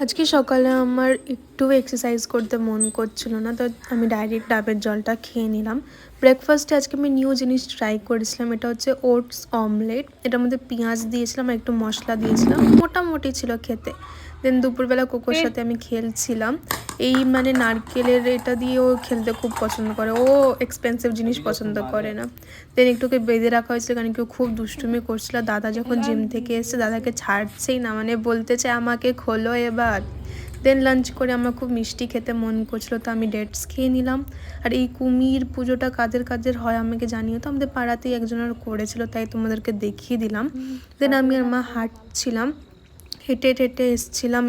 আজকে সকালে আমার একটু এক্সারসাইজ করতে মন করছিল না, তো আমি ডাইরেক্ট ডাবের জলটা খেয়ে নিলাম। ব্রেকফাস্টে আজকে আমি নিউ জিনিস ট্রাই করেছিলাম, এটা হচ্ছে ওটস অমলেট। এটার মধ্যে পেঁয়াজ দিয়েছিলাম আর একটু মশলা দিয়েছিলাম, মোটামুটি ছিল খেতে। দেন দুপুরবেলা কোকোর সাথে আমি খেলছিলাম। এই মানে নারকেলের এটা দিয়ে ও খেলতে খুব পছন্দ করে, ও এক্সপেন্সিভ জিনিস পছন্দ করে না। দেন একটুকে বেঁধে রাখা হয়েছিল কারণ কেউ খুব দুষ্টুমি করছিল। দাদা যখন জিম থেকে এসছে দাদাকে ছাড়ছেই না, মানে বলতে চায় আমাকে খোলো এবার। দেন লাঞ্চ করে আমার খুব মিষ্টি খেতে মন করছিল, তো আমি ডেটস খেয়ে নিলাম। আর এই কুমির পুজোটা কাদের কাদের হয় আমাকে জানিও তো, আমাদের পাড়াতেই একজনের করেছিল, তাই তোমাদেরকে দেখিয়ে দিলাম। দেন আমি আর মা হাঁটছিলাম, হেঁটে হেঁটে এসছিলাম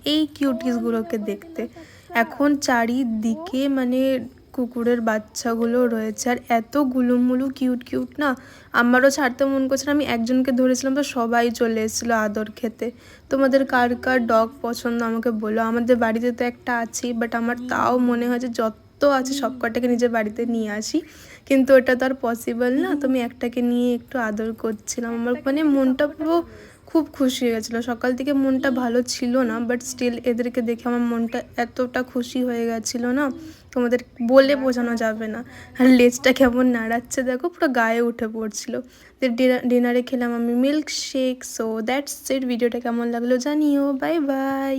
এই কিউটিসগুলোকে দেখতে। এখন চারিদিকে মানে কুকুরের বাচ্চাগুলো রয়েছে, আর এত গুলুমুলু কিউট কিউট না, আমারও ছাড়তে মন করছে না। আমি একজনকে ধরেছিলাম তো সবাই চলে এসেছিলো আদর খেতে। তোমাদের কার কার ডগ পছন্দ আমাকে বলো। আমাদের বাড়িতে তো একটা আছেই, বাট আমার তাও মনে হয় যে যত আছে সব কটাকে নিজের বাড়িতে নিয়ে আসি, কিন্তু ওটা তো আর পসিবল না। তো আমি একটাকে নিয়ে একটু আদর করছিলাম। আমার মানে মনটা পুরো খুব খুশি হয়ে গেছিলো। সকাল থেকে মনটা ভালো ছিল না, বাট স্টিল এদেরকে দেখে আমার মনটা এতটা খুশি হয়ে গেছিলো না, তোমাদের বলে বোঝানো যাবে না। আর লেজটা কেমন নাড়াচ্ছে দেখো, পুরো গায়ে উঠে পড়ছিল। ডিনারে খেলাম আমি milk shake. So that's it. ভিডিওটা কেমন লাগলো জানিও। Bye bye.